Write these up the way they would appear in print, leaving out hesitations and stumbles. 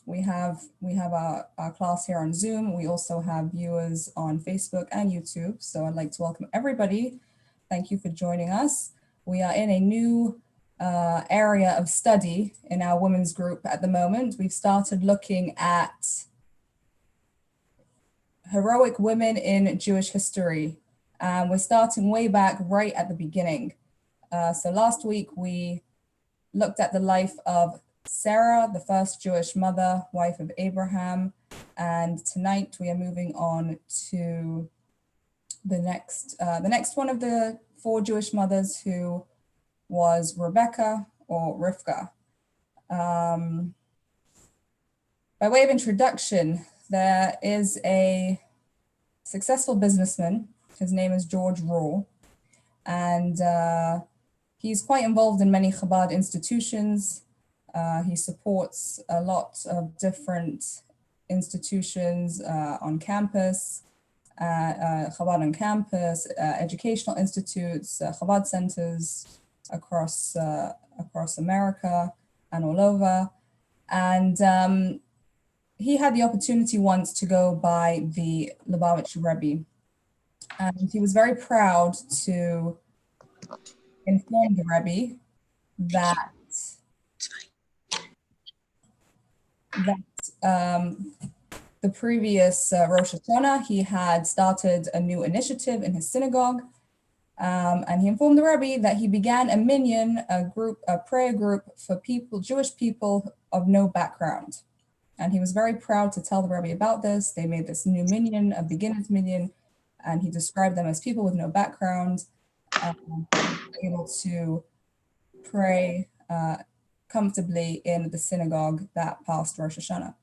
We have our class here on Zoom. We also have viewers on Facebook and YouTube. So I'd like to welcome everybody. Thank you for joining us. We are in a new area of study in our women's group at the moment. We've started looking at heroic women in Jewish history. We're starting way back right at the beginning. So last week we looked at the life of Sarah, the first Jewish mother, wife of Abraham. And tonight we are moving on to the next one of the four Jewish mothers, who was Rebecca or Rivka. By way of introduction, there is a successful businessman. His name is George Raw, and he's quite involved in many Chabad institutions. He supports a lot of different institutions on campus, Chabad on campus, educational institutes, Chabad centers across America and all over. And he had the opportunity once to go by the Lubavitch Rebbe, and he was very proud to inform the Rebbe that the previous Rosh Hashanah, he had started a new initiative in his synagogue, and he informed the Rebbe that he began a minyan, a prayer group for people, Jewish people of no background. And he was very proud to tell the Rebbe about this. They made this new minyan, a beginner's minyan, and he described them as people with no background, able to pray comfortably in the synagogue that past Rosh Hashanah.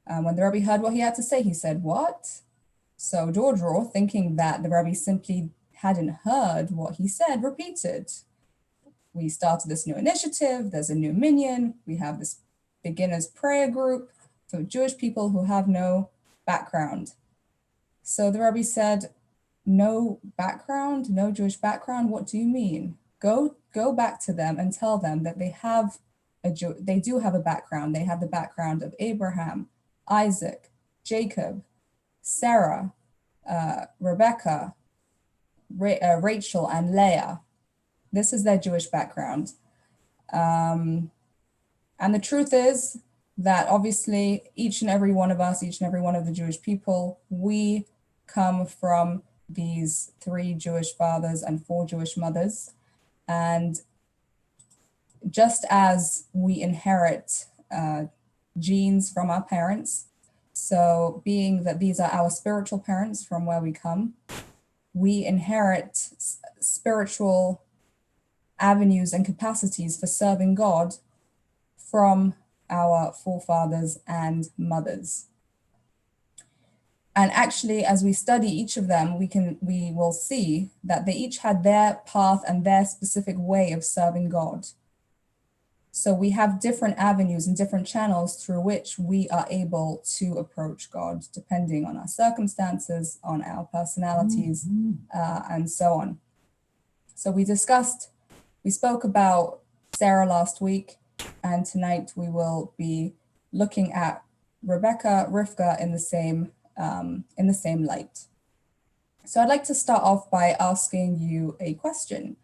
When the Rebbe heard what he had to say, he said, "What?" So George Raw, thinking that the Rebbe simply hadn't heard what he said, repeated, "We started this new initiative, there's a new minyan, we have this beginner's prayer group for Jewish people who have no background." So the Rebbe said, "No background, no Jewish background, what do you mean? Go back to them and tell them that they do have a background. They have the background of Abraham, Isaac, Jacob, Sarah, Rebecca, Rachel, and Leah. This is their Jewish background." And the truth is that obviously each and every one of us, each and every one of the Jewish people, we come from these 3 Jewish fathers and 4 Jewish mothers. And just as we inherit genes from our parents, so being that these are our spiritual parents from where we come, we inherit spiritual avenues and capacities for serving God from our forefathers and mothers. And actually, as we study each of them, we will see that they each had their path and their specific way of serving God. So we have different avenues and different channels through which we are able to approach God, depending on our circumstances, on our personalities, and so on. So we spoke about Sarah last week, and tonight we will be looking at Rebecca, Rivka in the same light. So I'd like to start off by asking you a question.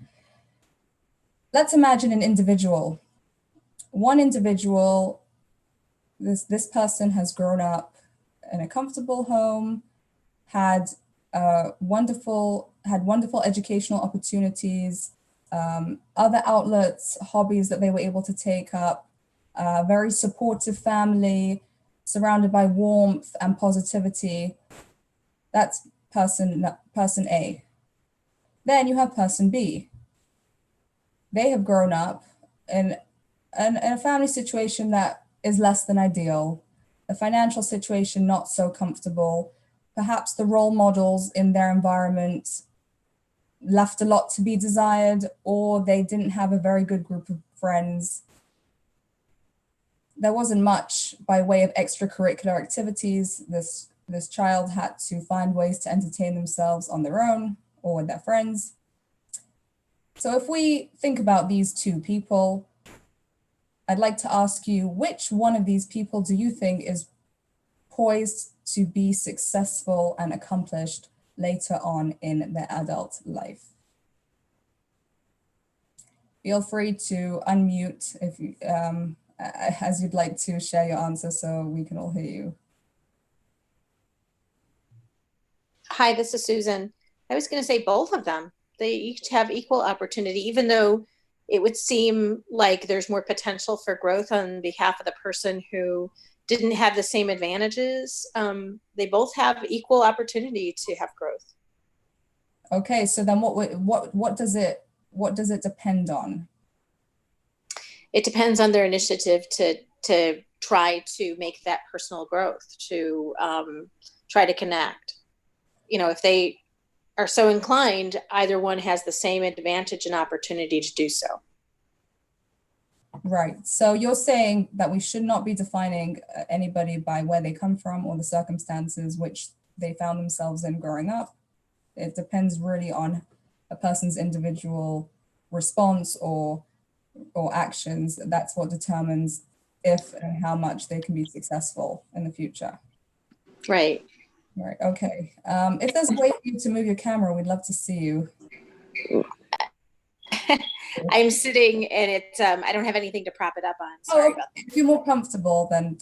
Let's imagine an individual. One individual, this person has grown up in a comfortable home, had wonderful educational opportunities, other outlets, hobbies that they were able to take up, very supportive family, surrounded by warmth and positivity. That's person A. Then you have person B. They have grown up in a family situation that is less than ideal, a financial situation not so comfortable. Perhaps the role models in their environment left a lot to be desired, or they didn't have a very good group of friends. There wasn't much by way of extracurricular activities. This child had to find ways to entertain themselves on their own or with their friends. So if we think about these two people, I'd like to ask you, which one of these people do you think is poised to be successful and accomplished later on in their adult life? Feel free to unmute if you, as you'd like to share your answer so we can all hear you. Hi, this is Susan. I was going to say both of them. They each have equal opportunity, even though it would seem like there's more potential for growth on behalf of the person who didn't have the same advantages. They both have equal opportunity to have growth. Okay, so then what does it depend on? It depends on their initiative to try to make that personal growth, to try to connect. You know, if they are so inclined, either one has the same advantage and opportunity to do so. Right. So you're saying that we should not be defining anybody by where they come from or the circumstances which they found themselves in growing up. It depends really on a person's individual response or actions. That's what determines if and how much they can be successful in the future. Right. Right. Okay. If there's a way for you to move your camera, we'd love to see you. I'm sitting and it's I don't have anything to prop it up on. Sorry about that. If you're more comfortable, then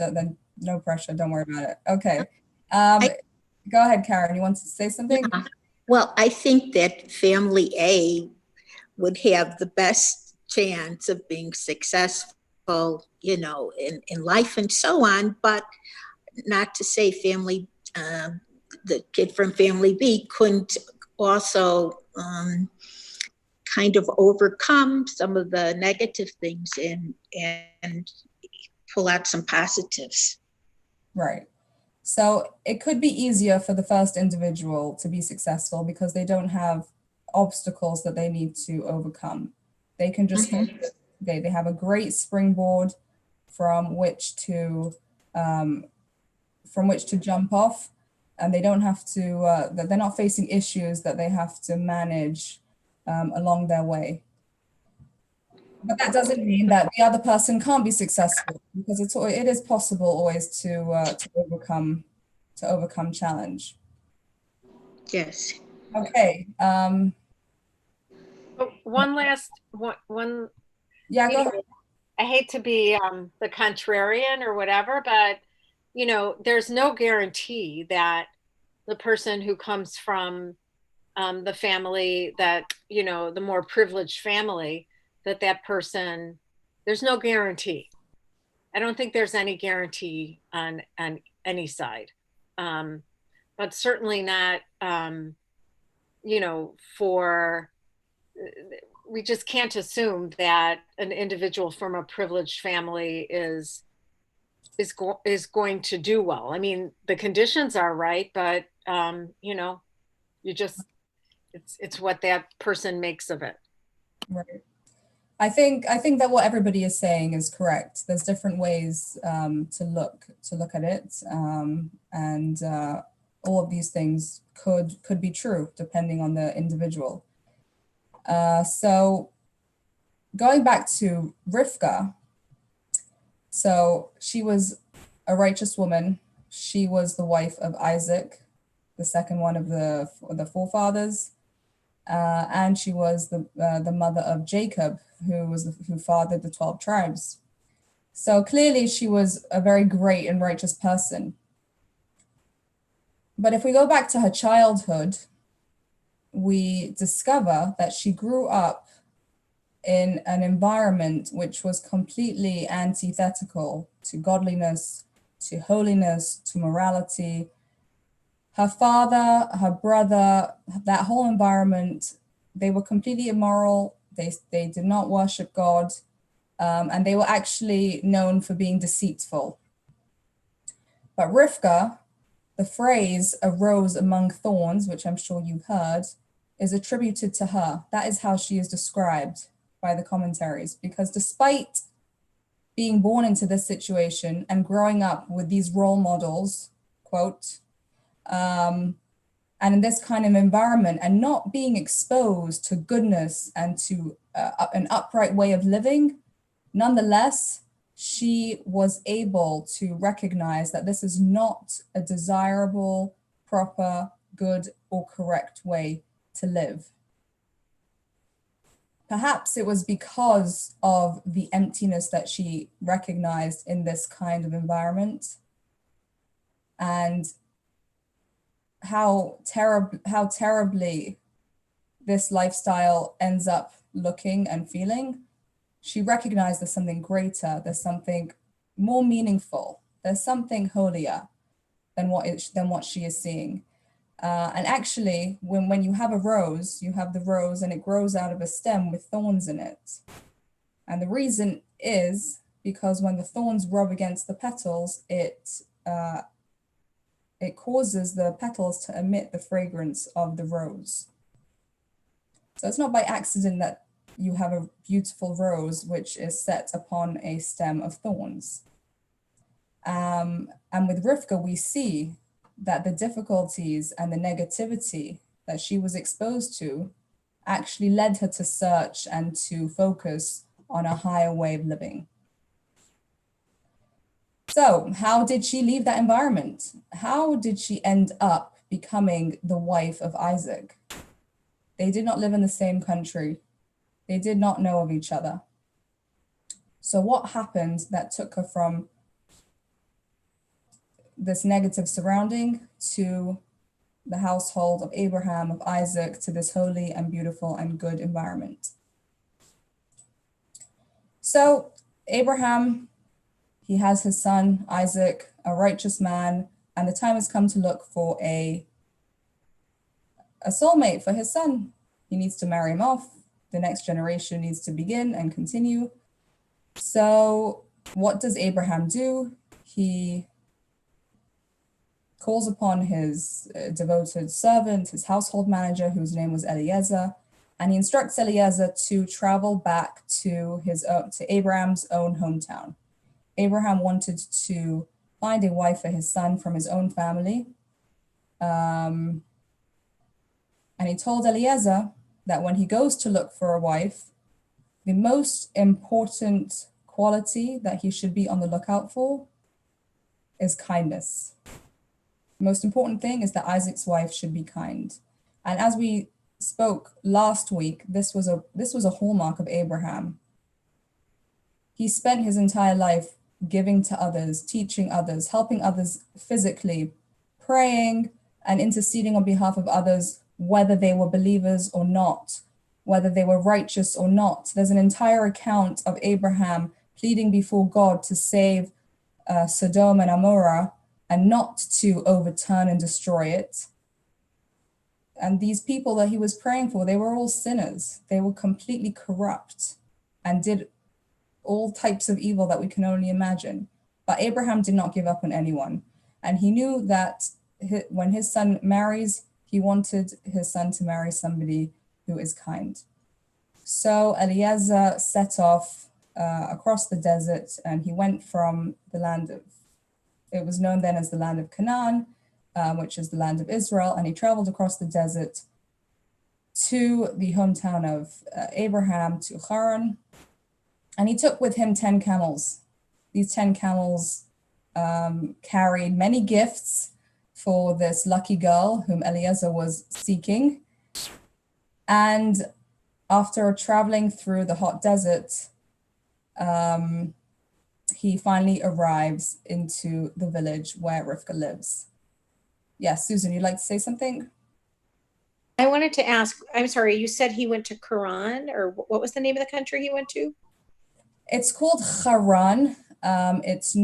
no pressure. Don't worry about it. Okay. Go ahead, Karen. You want to say something? Yeah. Well, I think that family A would have the best chance of being successful, you know, in life and so on, but not to say family, the kid from family B couldn't also kind of overcome some of the negative things and pull out some positives. Right. So it could be easier for the first individual to be successful because they don't have obstacles that they need to overcome. They can just they have a great springboard from which to jump off, and they don't have to they're not facing issues that they have to manage along their way. But that doesn't mean that the other person can't be successful, because it is possible always to overcome challenge. Yes. Okay. One last one. Yeah, go ahead. I hate to be the contrarian or whatever, but you know, there's no guarantee that the person who comes from the family that, you know, the more privileged family, that person, there's no guarantee. I don't think there's any guarantee on any side, but certainly not, you know, we just can't assume that an individual from a privileged family is going to do well. I mean, the conditions are right, but you know, it's what that person makes of it. Right. I think that what everybody is saying is correct. There's different ways to look at it, and all of these things could be true depending on the individual. So going back to Rivka, so she was a righteous woman. She was the wife of Isaac, the second one of the forefathers, and she was the mother of Jacob, who fathered the 12 tribes. So clearly she was a very great and righteous person. But if we go back to her childhood, we discover that she grew up in an environment which was completely antithetical to godliness, to holiness, to morality. Her father, her brother, that whole environment, they were completely immoral. They did not worship God, and they were actually known for being deceitful. But Rivka, the phrase "a rose among thorns," which I'm sure you've heard, is attributed to her. That is how she is described by the commentaries, because despite being born into this situation and growing up with these role models, quote, and in this kind of environment, and not being exposed to goodness and to an upright way of living, nonetheless, she was able to recognize that this is not a desirable, proper, good, or correct way to live. Perhaps it was because of the emptiness that she recognized in this kind of environment, and how terribly this lifestyle ends up looking and feeling. She recognized there's something greater, there's something more meaningful, there's something holier than what she is seeing. And actually, when you have a rose, you have the rose and it grows out of a stem with thorns in it. And the reason is because when the thorns rub against the petals, it causes the petals to emit the fragrance of the rose. So it's not by accident that you have a beautiful rose which is set upon a stem of thorns. And with Rivka, we see that the difficulties and the negativity that she was exposed to actually led her to search and to focus on a higher way of living. So how did she leave that environment? How did she end up becoming the wife of Isaac? They did not live in the same country. They did not know of each other. So what happened that took her from this negative surrounding to the household of Abraham, of Isaac, to this holy and beautiful and good environment? So Abraham, he has his son, Isaac, a righteous man, and the time has come to look for a soulmate for his son. He needs to marry him off. The next generation needs to begin and continue. So what does Abraham do? He calls upon his devoted servant, his household manager, whose name was Eliezer, and he instructs Eliezer to travel back to Abraham's own hometown. Abraham wanted to find a wife for his son from his own family. And he told Eliezer that when he goes to look for a wife, the most important quality that he should be on the lookout for is kindness. The most important thing is that Isaac's wife should be kind. And as we spoke last week, this was a hallmark of Abraham. He spent his entire life giving to others, teaching others, helping others physically, praying and interceding on behalf of others, whether they were believers or not, whether they were righteous or not. There's an entire account of Abraham pleading before God to save Sodom and Amorah and not to overturn and destroy it. And these people that he was praying for, they were all sinners. They were completely corrupt and did all types of evil that we can only imagine. But Abraham did not give up on anyone. And he knew that when his son marries, he wanted his son to marry somebody who is kind. So Eliezer set off across the desert, and he went from the land of, it was known then as the land of Canaan, which is the land of Israel, and he traveled across the desert to the hometown of Abraham, to Haran, and he took with him 10 camels. These 10 camels carried many gifts for this lucky girl whom Eliezer was seeking. And after traveling through the hot desert, he finally arrives into the village where Rivka lives. Yes, Susan, you'd like to say something? I wanted to ask, I'm sorry, you said he went to Quran, or what was the name of the country he went to? It's called Haran. It's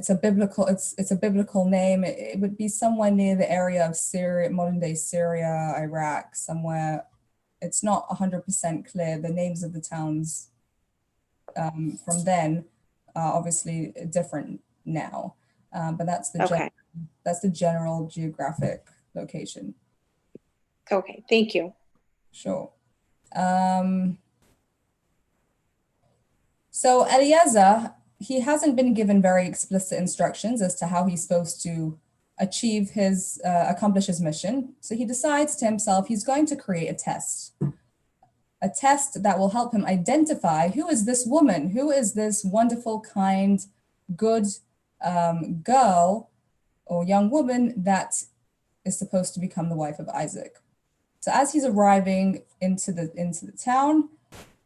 a biblical name. It would be somewhere near the area of Syria, modern day Syria, Iraq, somewhere. It's not 100% clear. The names of the towns from then are obviously different now, but that's the general geographic location. Okay, thank you. Sure. So Eliezer, he hasn't been given very explicit instructions as to how he's supposed to achieve accomplish his mission. So he decides to himself, he's going to create a test. a test that will help him identify who is this woman, who is this wonderful, kind, good girl or young woman that is supposed to become the wife of Isaac. So as he's arriving into the town,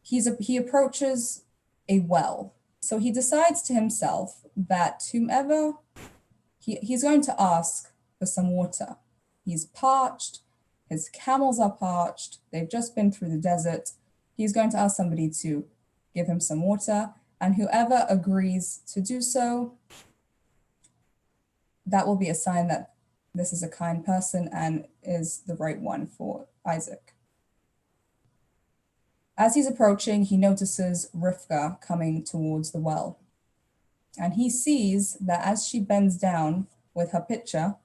he approaches a well. So he decides to himself that whomever he's going to ask for some water. He's parched, his camels are parched, they've just been through the desert. He's going to ask somebody to give him some water, and whoever agrees to do so, that will be a sign that this is a kind person and is the right one for Isaac. As he's approaching, he notices Rivka coming towards the well. And he sees that as she bends down with her pitcher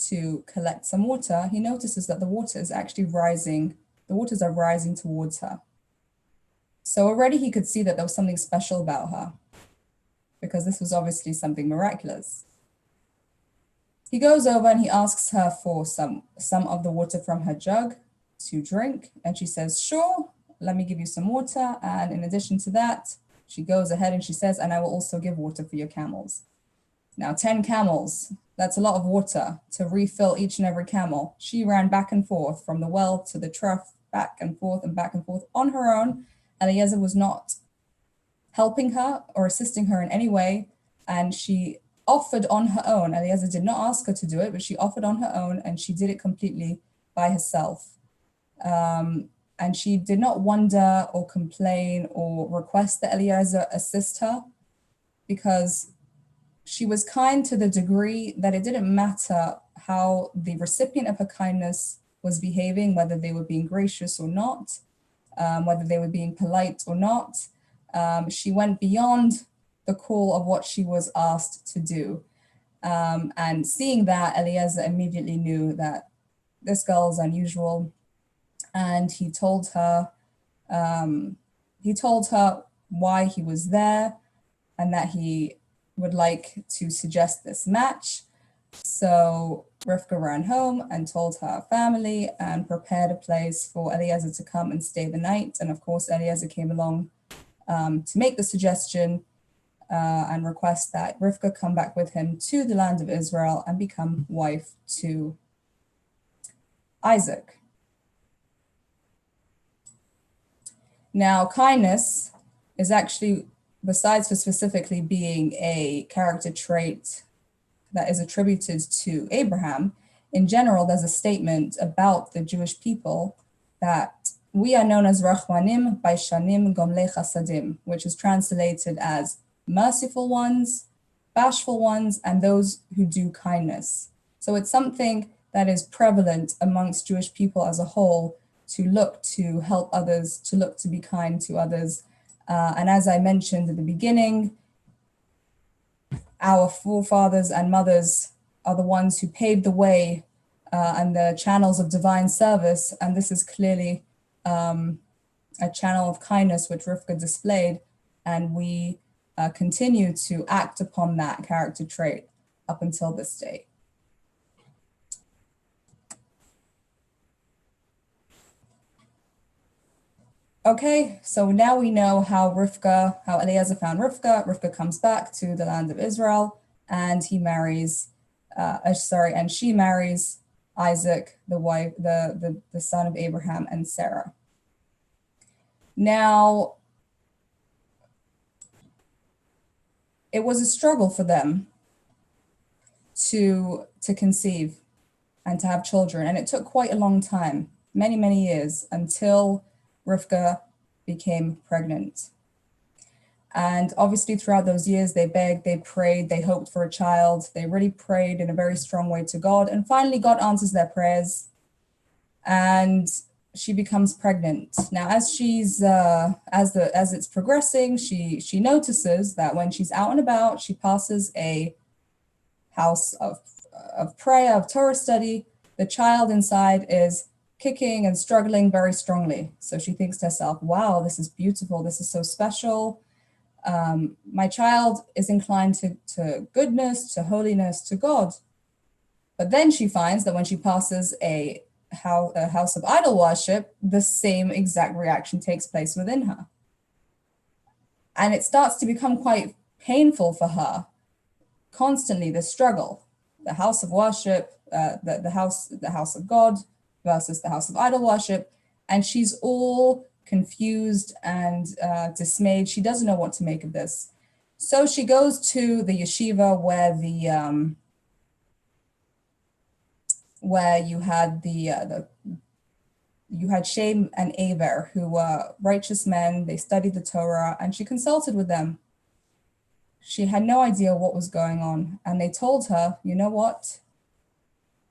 to collect some water, he notices that the water is actually rising. The waters are rising towards her. So already he could see that there was something special about her, because this was obviously something miraculous. He goes over and he asks her for some of the water from her jug to drink. And she says, sure, let me give you some water. And in addition to that, she goes ahead and she says, and I will also give water for your camels. Now, 10 camels, that's a lot of water to refill each and every camel. She ran back and forth from the well to the trough, back and forth on her own. Eliezer was not helping her or assisting her in any way. And she offered on her own. Eliezer did not ask her to do it, but she offered on her own, and she did it completely by herself. And she did not wonder or complain or request that Eliezer assist her, because she was kind to the degree that it didn't matter how the recipient of her kindness was behaving, whether they were being gracious or not, whether they were being polite or not. She went beyond the call of what she was asked to do. And seeing that, Eliezer immediately knew that this girl is unusual. And he told her why he was there and that he would like to suggest this match. So Rivka ran home and told her family and prepared a place for Eliezer to come and stay the night. And of course, Eliezer came along to make the suggestion and request that Rivka come back with him to the land of Israel and become wife to Isaac. Now, kindness is actually, besides for specifically being a character trait that is attributed to Abraham, in general, there's a statement about the Jewish people that we are known as Rachmanim, Baishanim, Gomlei Chasadim, which is translated as merciful ones, bashful ones, and those who do kindness. So it's something that is prevalent amongst Jewish people as a whole, to look to help others, to look to be kind to others. And as I mentioned at the beginning, our forefathers and mothers are the ones who paved the way and the channels of divine service. And this is clearly a channel of kindness which Rivka displayed. And we continue to act upon that character trait up until this day. Okay, so now we know how Eliezer found Rivka. Rivka comes back to the land of Israel, and he marries, and she marries Isaac, the son of Abraham and Sarah. Now, it was a struggle for them to conceive and to have children, and it took quite a long time, many, many years, until Rivka became pregnant. And obviously throughout those years, they begged, they prayed, they hoped for a child. They really prayed in a very strong way to God. And finally, God answers their prayers and she becomes pregnant. Now, as it's progressing, she notices that when she's out and about, she passes a house of prayer, of Torah study. The child inside is kicking and struggling very strongly. So she thinks to herself, wow, this is beautiful. This is so special. My child is inclined to goodness, to holiness, to God. But then she finds that when she passes a a house of idol worship, the same exact reaction takes place within her. And it starts to become quite painful for her, constantly the struggle, the house of worship, the house of God versus the house of idol worship. And she's all confused and dismayed. She doesn't know what to make of this. So she goes to the yeshiva where you had you had Shem and Aver, who were righteous men. They studied the Torah, and she consulted with them. She had no idea what was going on. And they told her, you know what?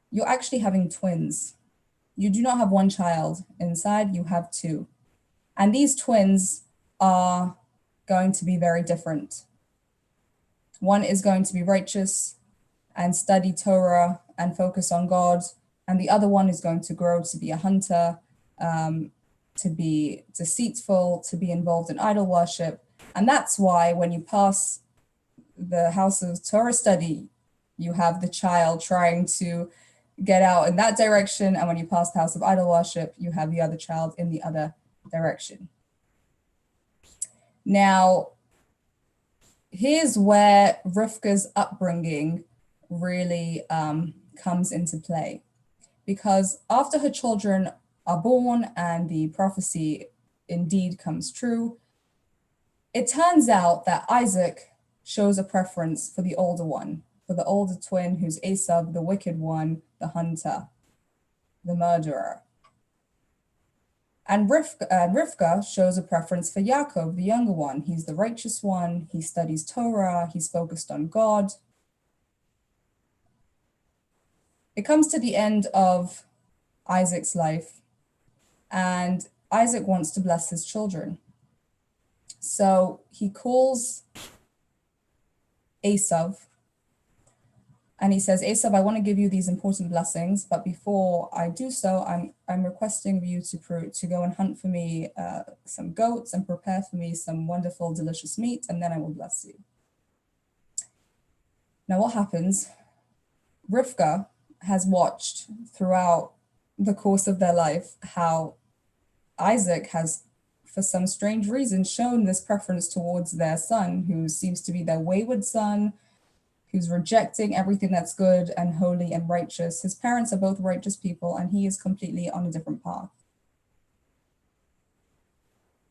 You're actually having twins. You do not have one child inside, you have two. And these twins are going to be very different. One is going to be righteous and study Torah and focus on God. And the other one is going to grow to be a hunter, to be deceitful, to be involved in idol worship. And that's why when you pass the house of Torah study, you have the child trying to get out in that direction. And when you pass the house of idol worship, you have the other child in the other direction. Now, here's where Rivka's upbringing really comes into play. Because after her children are born and the prophecy indeed comes true, it turns out that Isaac shows a preference for the older one, for the older twin who's Esav, the wicked one, the hunter, the murderer. And Rivka shows a preference for Yaakov, the younger one. He's the righteous one, he studies Torah, he's focused on God. It comes to the end of Isaac's life, and Isaac wants to bless his children. So he calls Esav, and he says, Esav, I want to give you these important blessings, but before I do so, I'm requesting of you to go and hunt for me some goats and prepare for me some wonderful, delicious meat, and then I will bless you. Now what happens? Rivka has watched throughout the course of their life how Isaac has, for some strange reason, shown this preference towards their son, who seems to be their wayward son, who's rejecting everything that's good and holy and righteous. His parents are both righteous people, and he is completely on a different path.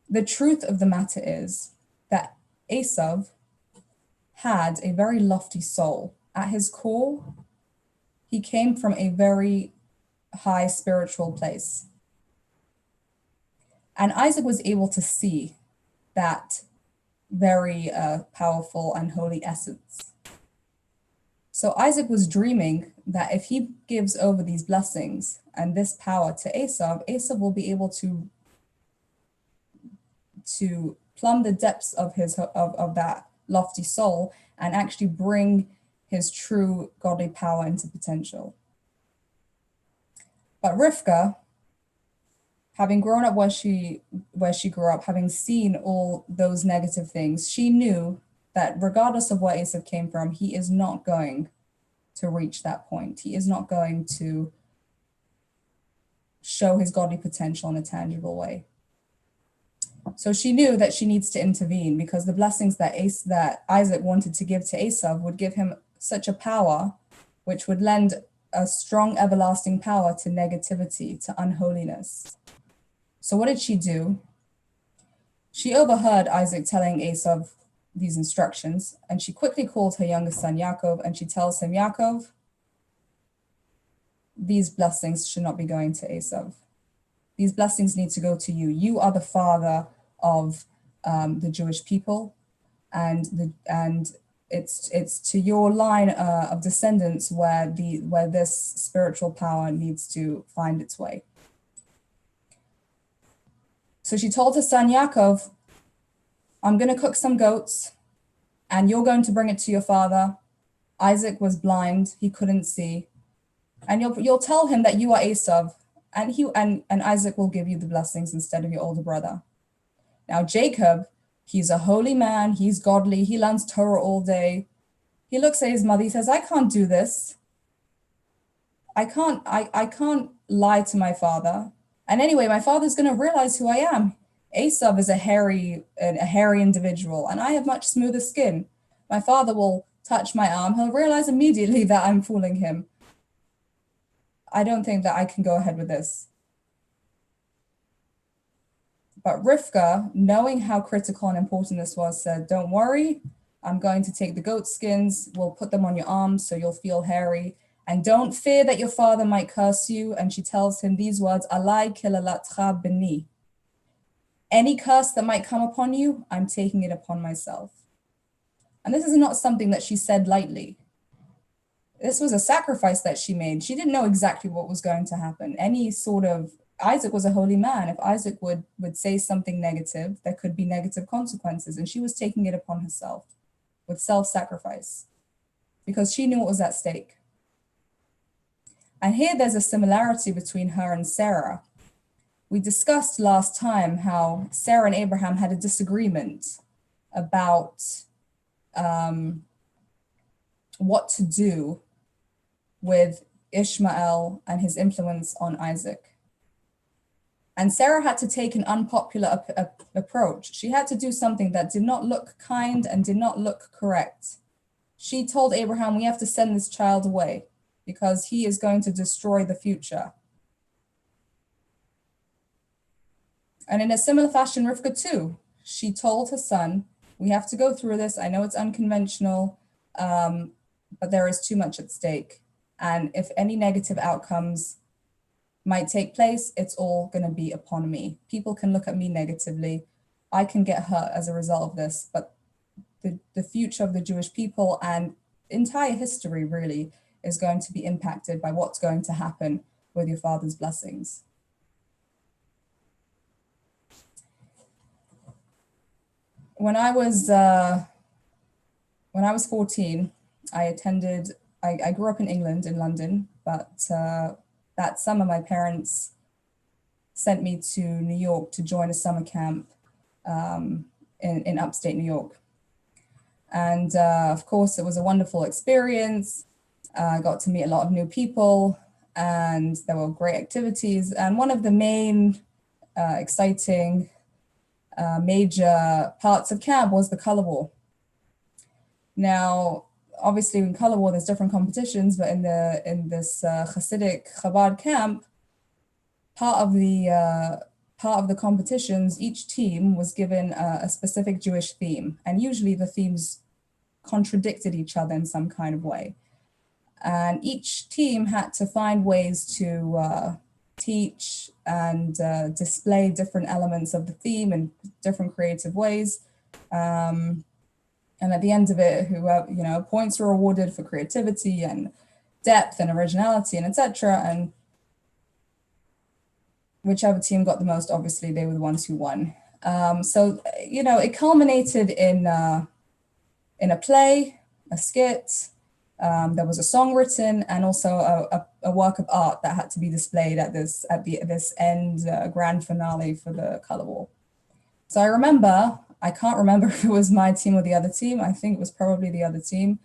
The truth of the matter is that Esav had a very lofty soul. At his core, he came from a very high spiritual place. And Isaac was able to see that very powerful and holy essence. So Isaac was dreaming that if he gives over these blessings and this power to Esav, Esav will be able to plumb the depths of that lofty soul and actually bring his true godly power into potential. But Rivka, having grown up where she grew up, having seen all those negative things, she knew that regardless of where Esav came from, he is not going to reach that point. He is not going to show his godly potential in a tangible way. So she knew that she needs to intervene, because the blessings that Isaac wanted to give to Esav would give him such a power, which would lend a strong everlasting power to negativity, to unholiness. So what did she do? She overheard Isaac telling Esav these instructions, and she quickly called her youngest son Yaakov, and she tells him, Yaakov, these blessings should not be going to Esav. These blessings need to go to you. You are the father of the Jewish people, and it's to your line of descendants where this spiritual power needs to find its way. So she told her son Yaakov, I'm going to cook some goats, and you're going to bring it to your father. Isaac was blind; he couldn't see, and you'll tell him that you are Esav, and Isaac will give you the blessings instead of your older brother. Now Jacob, he's a holy man, he's godly, he learns Torah all day. He looks at his mother, he says, I can't do this. I can't lie to my father. And anyway, my father's going to realize who I am. Esav is a hairy individual, and I have much smoother skin. My father will touch my arm. He'll realize immediately that I'm fooling him. I don't think that I can go ahead with this. But Rivka, knowing how critical and important this was, said, don't worry, I'm going to take the goat skins. We'll put them on your arms so you'll feel hairy. And don't fear that your father might curse you. And she tells him these words, Alai kilalatcha beni. Any curse that might come upon you, I'm taking it upon myself. And this is not something that she said lightly. This was a sacrifice that she made. She didn't know exactly what was going to happen. Isaac was a holy man. If Isaac would say something negative, there could be negative consequences. And she was taking it upon herself with self-sacrifice because she knew what was at stake. And here there's a similarity between her and Sarah. We discussed last time how Sarah and Abraham had a disagreement about what to do with Ishmael and his influence on Isaac. And Sarah had to take an unpopular approach. She had to do something that did not look kind and did not look correct. She told Abraham, we have to send this child away because he is going to destroy the future. And in a similar fashion, Rivka too, she told her son, we have to go through this. I know it's unconventional, but there is too much at stake. And if any negative outcomes might take place, it's all going to be upon me. People can look at me negatively. I can get hurt as a result of this, but the future of the Jewish people and entire history really is going to be impacted by what's going to happen with your father's blessings. When I was 14, I grew up in England, in London, but that summer my parents sent me to New York to join a summer camp in upstate New York. And of course, it was a wonderful experience. I got to meet a lot of new people and there were great activities. And one of the main exciting major parts of camp was the color war. Now, obviously in color war, there's different competitions, but in this Hasidic Chabad camp, part of the competitions, each team was given a specific Jewish theme, and usually the themes contradicted each other in some kind of way. And each team had to find ways to teach and display different elements of the theme in different creative ways. And at the end of it, whoever, points were awarded for creativity and depth and originality and etc. And whichever team got the most, obviously they were the ones who won. So it culminated in a play, a skit. There was a song written and also a work of art that had to be displayed at this end grand finale for the color war. So I can't remember if it was my team or the other team. I think it was probably the other team.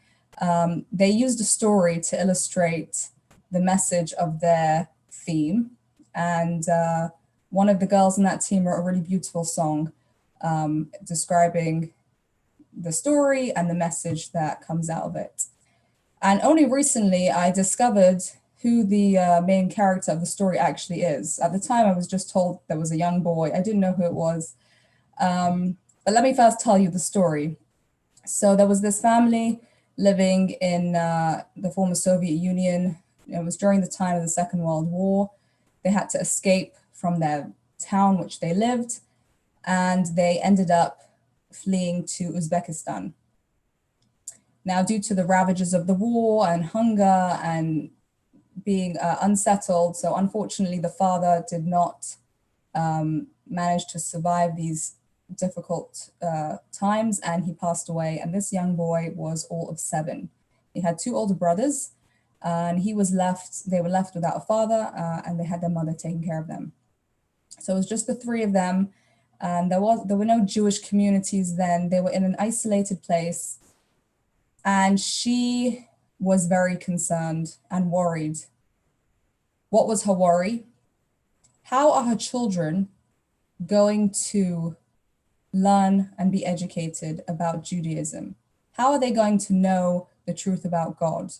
They used a story to illustrate the message of their theme. And one of the girls in that team wrote a really beautiful song describing the story and the message that comes out of it. And only recently I discovered who the main character of the story actually is. At the time, I was just told there was a young boy. I didn't know who it was. But let me first tell you the story. So there was this family living in the former Soviet Union. It was during the time of the Second World War. They had to escape from their town, which they lived, and they ended up fleeing to Uzbekistan. Now, due to the ravages of the war and hunger and being unsettled, so unfortunately the father did not manage to survive these difficult times, and he passed away. And this young boy was all of 7. He had 2 older brothers, and they were left without a father, and they had their mother taking care of them. So it was just the 3 of them, and there were no Jewish communities then. They were in an isolated place, and she was very concerned and worried What was her worry? How are her children going to learn and be educated about Judaism? How are they going to know the truth about God?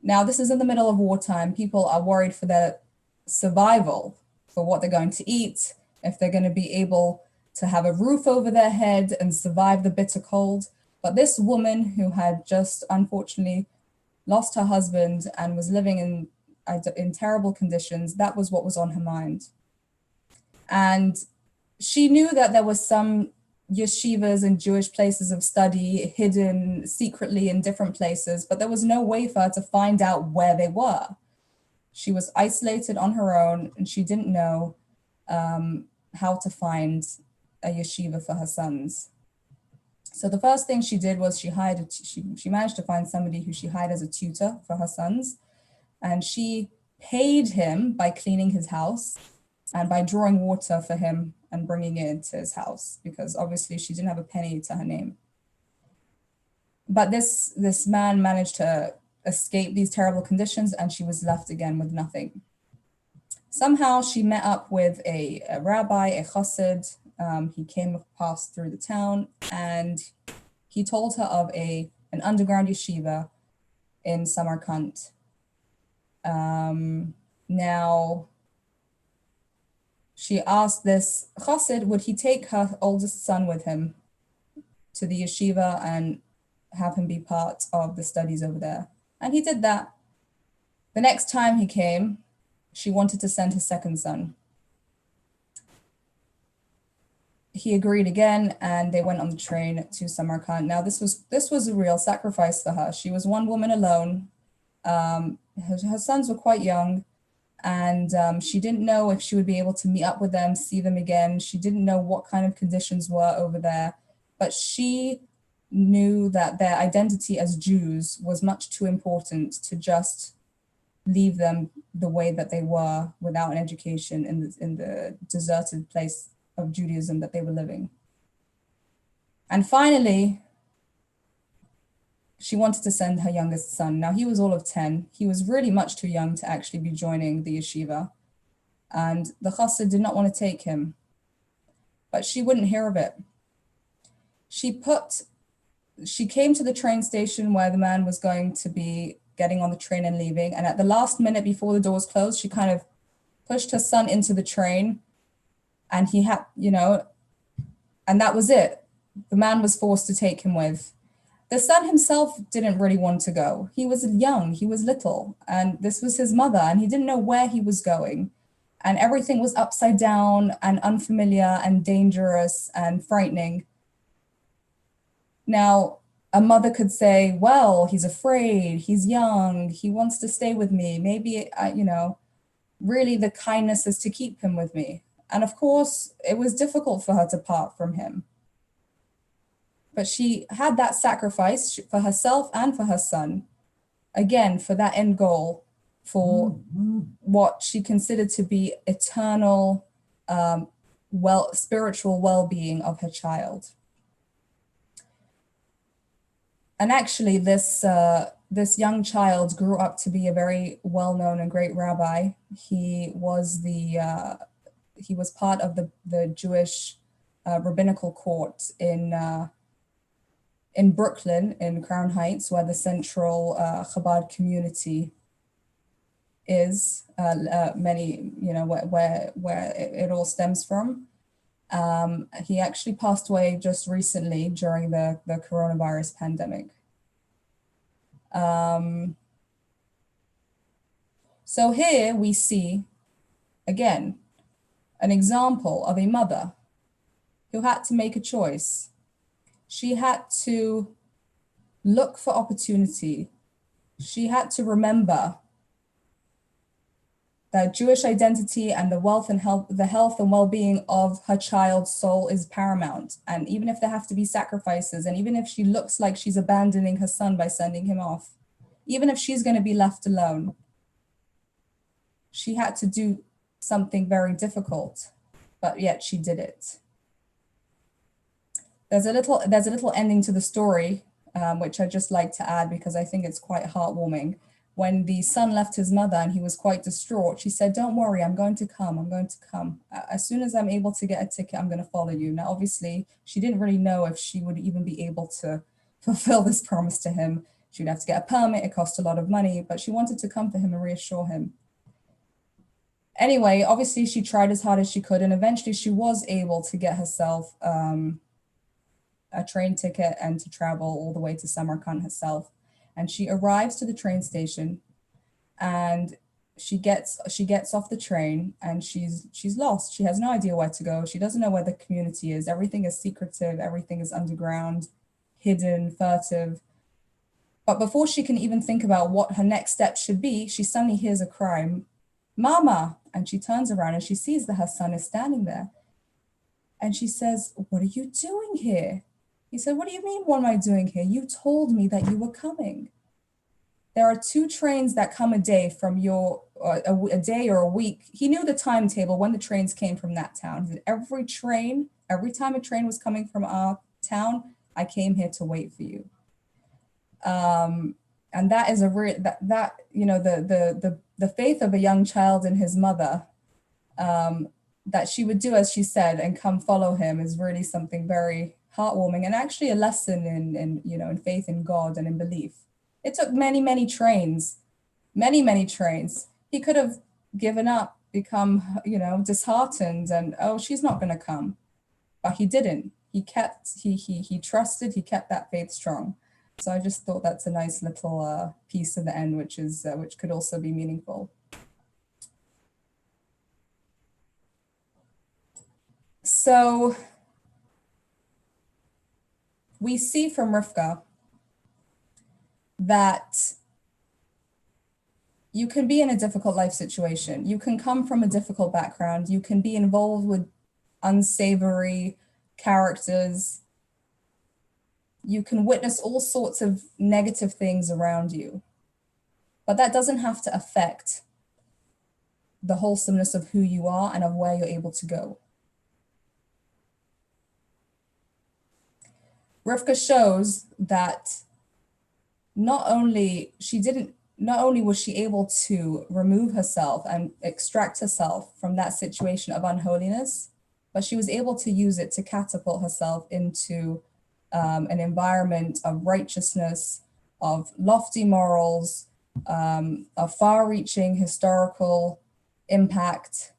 Now, this is in the middle of wartime. People are worried for their survival, for what they're going to eat, if they're going to be able to have a roof over their head and survive the bitter cold. But this woman who had just unfortunately lost her husband and was living in terrible conditions, that was what was on her mind. And she knew that there was some yeshivas and Jewish places of study hidden secretly in different places, but there was no way for her to find out where they were. She was isolated on her own, and she didn't know how to find a yeshiva for her sons. So the first thing she did was she managed to find somebody who she hired as a tutor for her sons, and she paid him by cleaning his house and by drawing water for him and bringing it into his house, because obviously she didn't have a penny to her name. But this man managed to escape these terrible conditions, and she was left again with nothing. Somehow she met up with a rabbi, a chassid. He passed through the town, and he told her of an underground yeshiva in Samarkand. Now, she asked this chassid, would he take her oldest son with him to the yeshiva and have him be part of the studies over there? And he did that. The next time he came, she wanted to send his second son. He agreed again, and they went on the train to Samarkand. Now, this was a real sacrifice for her. She was one woman alone. Her sons were quite young, and she didn't know if she would be able to meet up with them, see them again. She didn't know what kind of conditions were over there, but she knew that their identity as Jews was much too important to just leave them the way that they were without an education in the deserted place of Judaism that they were living. And finally, she wanted to send her youngest son. Now, he was all of 10. He was really much too young to actually be joining the yeshiva. And the chassid did not want to take him, but she wouldn't hear of it. She came to the train station where the man was going to be getting on the train and leaving. And at the last minute before the doors closed, she kind of pushed her son into the train, and he had, and that was it. The man was forced to take him with. The son himself didn't really want to go. He was young, he was little, and this was his mother, and he didn't know where he was going. And everything was upside down and unfamiliar and dangerous and frightening. Now, a mother could say, well, he's afraid, he's young, he wants to stay with me. Maybe, really the kindness is to keep him with me. And of course, it was difficult for her to part from him. But she had that sacrifice for herself and for her son, again, for that end goal, for what she considered to be eternal, spiritual well-being of her child. And actually, this young child grew up to be a very well-known and great rabbi. He was part of the Jewish rabbinical court in Brooklyn, in Crown Heights, where the central Chabad community is, where it all stems from. He actually passed away just recently during the coronavirus pandemic. So here we see, again, an example of a mother who had to make a choice. She had to look for opportunity. She had to remember that Jewish identity and the health and well-being of her child's soul is paramount. And even if there have to be sacrifices, and even if she looks like she's abandoning her son by sending him off, even if she's going to be left alone, she had to do something very difficult, but yet she did it. There's a little ending to the story, which I'd just like to add because I think it's quite heartwarming. when the son left his mother and he was quite distraught, she said, "Don't worry, I'm going to come. I'm going to come. As soon as I'm able to get a ticket, I'm going to follow you." Now, obviously, she didn't really know if she would even be able to fulfill this promise to him. She'd have to get a permit. It cost a lot of money, but she wanted to come for him and reassure him. Anyway, obviously, she tried as hard as she could, and eventually she was able to get herself a train ticket and to travel all the way to Samarkand herself. And she arrives to the train station, and she gets off the train, and she's lost. She has no idea where to go. She doesn't know where the community is. Everything is secretive. Everything is underground, hidden, furtive. But before she can even think about what her next step should be, she suddenly hears a cry, "Mama!" And she turns around and she sees that her son is standing there. And she says, "What are you doing here?" He said, "What do you mean, what am I doing here? You told me that you were coming. There are 2 trains that come a day from a day or a week." He knew the timetable when the trains came from that town. He said, every time a train was coming from our town, I came here to wait for you. And that is the faith of a young child in his mother, that she would do as she said and come follow him, is really something very heartwarming, and actually a lesson in faith in God and in belief. It took many trains. He could have given up, become disheartened, and, oh, she's not going to come, but he didn't. He trusted. He kept that faith strong. So I just thought that's a nice little piece at the end, which could also be meaningful. So we see from Rivka that you can be in a difficult life situation. You can come from a difficult background. You can be involved with unsavory characters. You can witness all sorts of negative things around you, but that doesn't have to affect the wholesomeness of who you are and of where you're able to go. Rivka shows that not only was she able to remove herself and extract herself from that situation of unholiness, but she was able to use it to catapult herself into an environment of righteousness, of lofty morals, of far-reaching historical impact.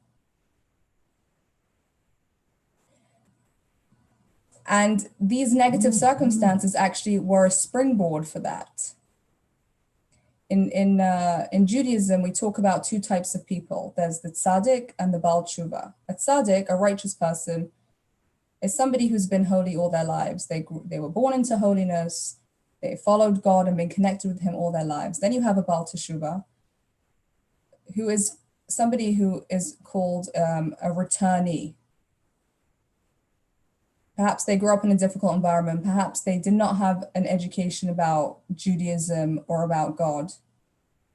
And these negative circumstances actually were a springboard for that. In Judaism, we talk about 2 types of people. There's the tzaddik and the Baal Tshuva. A tzaddik, a righteous person, is somebody who's been holy all their lives. They were born into holiness. They followed God and been connected with him all their lives. Then you have a Baal Teshuvah, who is somebody who is called a returnee. Perhaps they grew up in a difficult environment. Perhaps they did not have an education about Judaism or about God.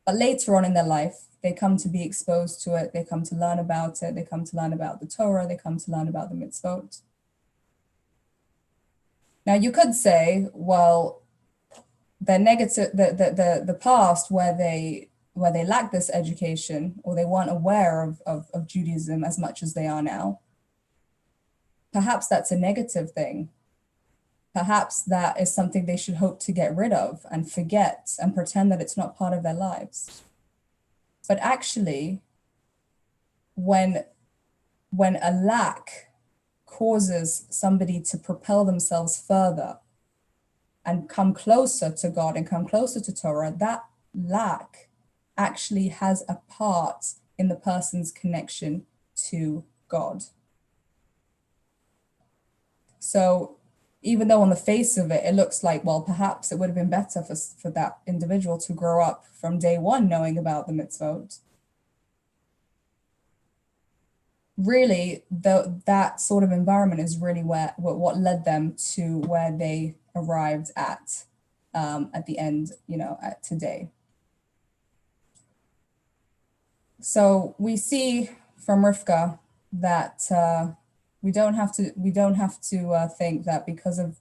But later on in their life, they come to be exposed to it. They come to learn about it. They come to learn about the Torah. They come to learn about the mitzvot. Now you could say, well, the past where they lacked this education, or they weren't aware of Judaism as much as they are now, perhaps that's a negative thing. Perhaps that is something they should hope to get rid of and forget and pretend that it's not part of their lives. But actually, when a lack causes somebody to propel themselves further and come closer to God and come closer to Torah, that lack actually has a part in the person's connection to God. So even though on the face of it, it looks like, well, perhaps it would have been better for that individual to grow up from day one knowing about the mitzvot, really, that sort of environment is really what led them to where they arrived at the end, at today. So we see from Rivka that we don't have to think that because of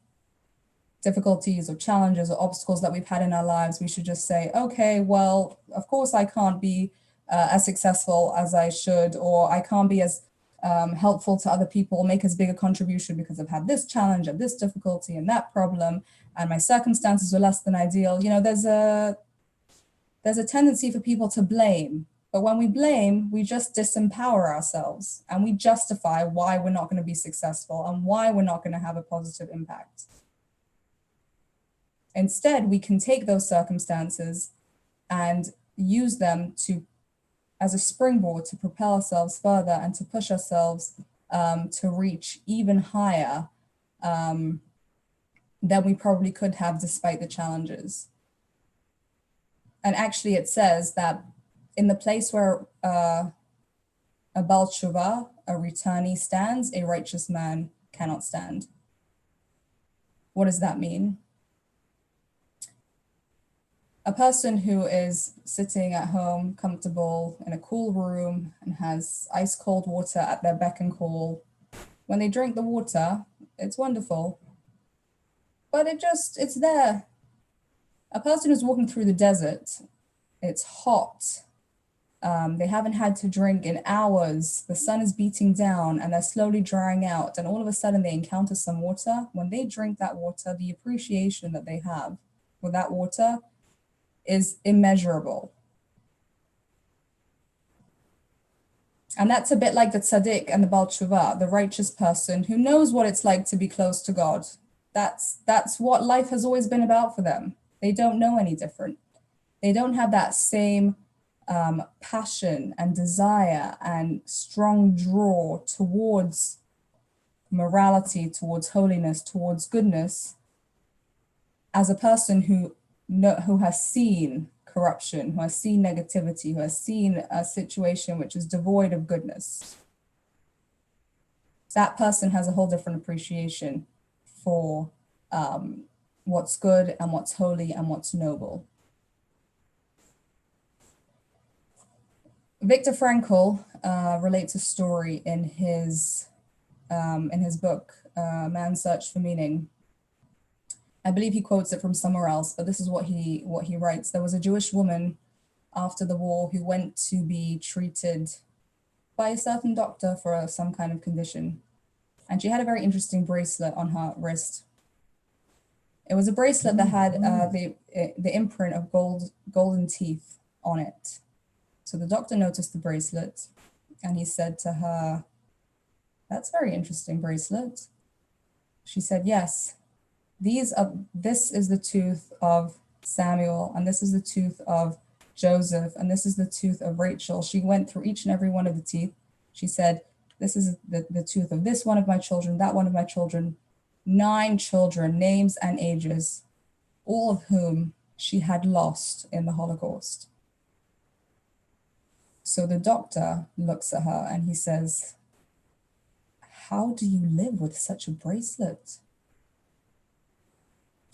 difficulties or challenges or obstacles that we've had in our lives, we should just say, okay, well, of course I can't be as successful as I should, or I can't be as helpful to other people, make as big a contribution because I've had this challenge and this difficulty and that problem, and my circumstances were less than ideal. You know, there's a tendency for people to blame. But when we blame, we just disempower ourselves and we justify why we're not going to be successful and why we're not going to have a positive impact. Instead, we can take those circumstances and use them as a springboard to propel ourselves further and to push ourselves to reach even higher than we probably could have despite the challenges. And actually it says that in the place where a Baal Tshuva, a returnee, stands, a righteous man cannot stand. What does that mean? A person who is sitting at home, comfortable in a cool room and has ice cold water at their beck and call, when they drink the water, it's wonderful, but it's there. A person who's walking through the desert, it's hot. They haven't had to drink in hours. The sun is beating down and they're slowly drying out. And all of a sudden they encounter some water. When they drink that water, the appreciation that they have for that water is immeasurable. And that's a bit like the tzaddik and the Baal Tshuva, the righteous person who knows what it's like to be close to God. That's what life has always been about for them. They don't know any different. They don't have that same passion and desire and strong draw towards morality, towards holiness, towards goodness, as a person who has seen corruption, who has seen negativity, who has seen a situation which is devoid of goodness. That person has a whole different appreciation for what's good and what's holy and what's noble. Viktor Frankl relates a story in his book, Man's Search for Meaning. I believe he quotes it from somewhere else, but this is what he writes. There was a Jewish woman after the war who went to be treated by a certain doctor for some kind of condition. And she had a very interesting bracelet on her wrist. It was a bracelet that had the imprint of golden teeth on it. So the doctor noticed the bracelet and he said to her, "That's a very interesting bracelet." She said, "Yes, this is the tooth of Samuel, and this is the tooth of Joseph, and this is the tooth of Rachel." She went through each and every one of the teeth. She said, "This is the tooth of this one of my children, that one of my children." 9 children, names and ages, all of whom she had lost in the Holocaust. So the doctor looks at her and he says, "How do you live with such a bracelet?"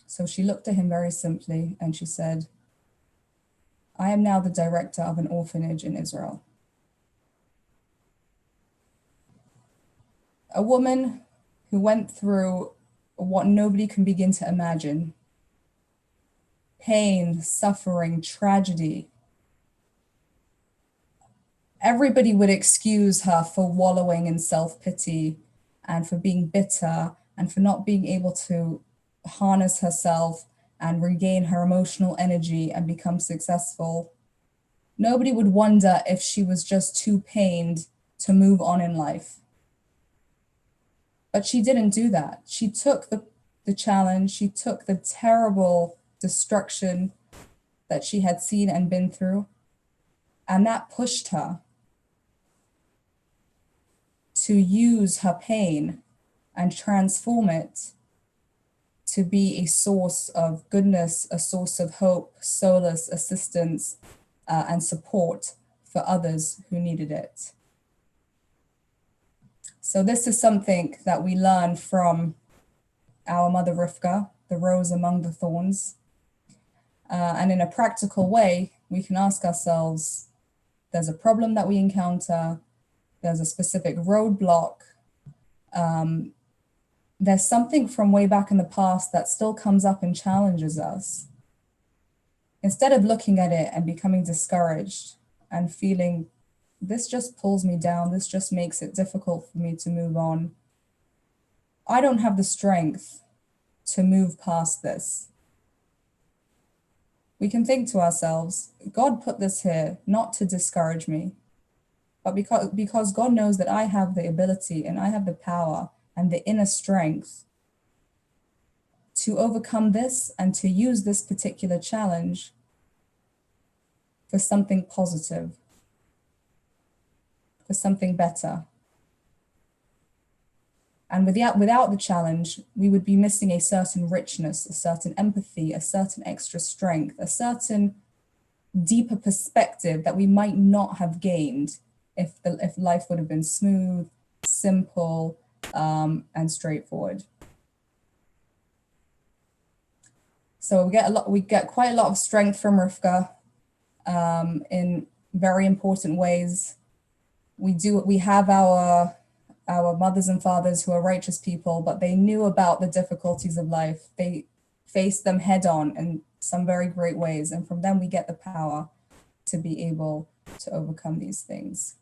So she looked at him very simply and she said, "I am now the director of an orphanage in Israel." A woman who went through what nobody can begin to imagine: pain, suffering, tragedy. Everybody would excuse her for wallowing in self-pity and for being bitter and for not being able to harness herself and regain her emotional energy and become successful. Nobody would wonder if she was just too pained to move on in life. But she didn't do that. She took the challenge, she took the terrible destruction that she had seen and been through, and that pushed her to use her pain and transform it to be a source of goodness, a source of hope, solace, assistance, and support for others who needed it. So this is something that we learn from our mother Rivka, the rose among the thorns. And in a practical way, we can ask ourselves, there's a problem that we encounter, there's a specific roadblock. there's something from way back in the past that still comes up and challenges us. Instead of looking at it and becoming discouraged and feeling, this just pulls me down, this just makes it difficult for me to move on, I don't have the strength to move past this. We can think to ourselves, God put this here not to discourage me, but because God knows that I have the ability and I have the power and the inner strength to overcome this and to use this particular challenge for something positive, for something better. And without the challenge, we would be missing a certain richness, a certain empathy, a certain extra strength, a certain deeper perspective that we might not have gained if life would have been smooth, simple, and straightforward. So we get quite a lot of strength from Rivka in very important ways. We have our mothers and fathers who are righteous people, but they knew about the difficulties of life. They faced them head on in some very great ways. And from them, we get the power to be able to overcome these things.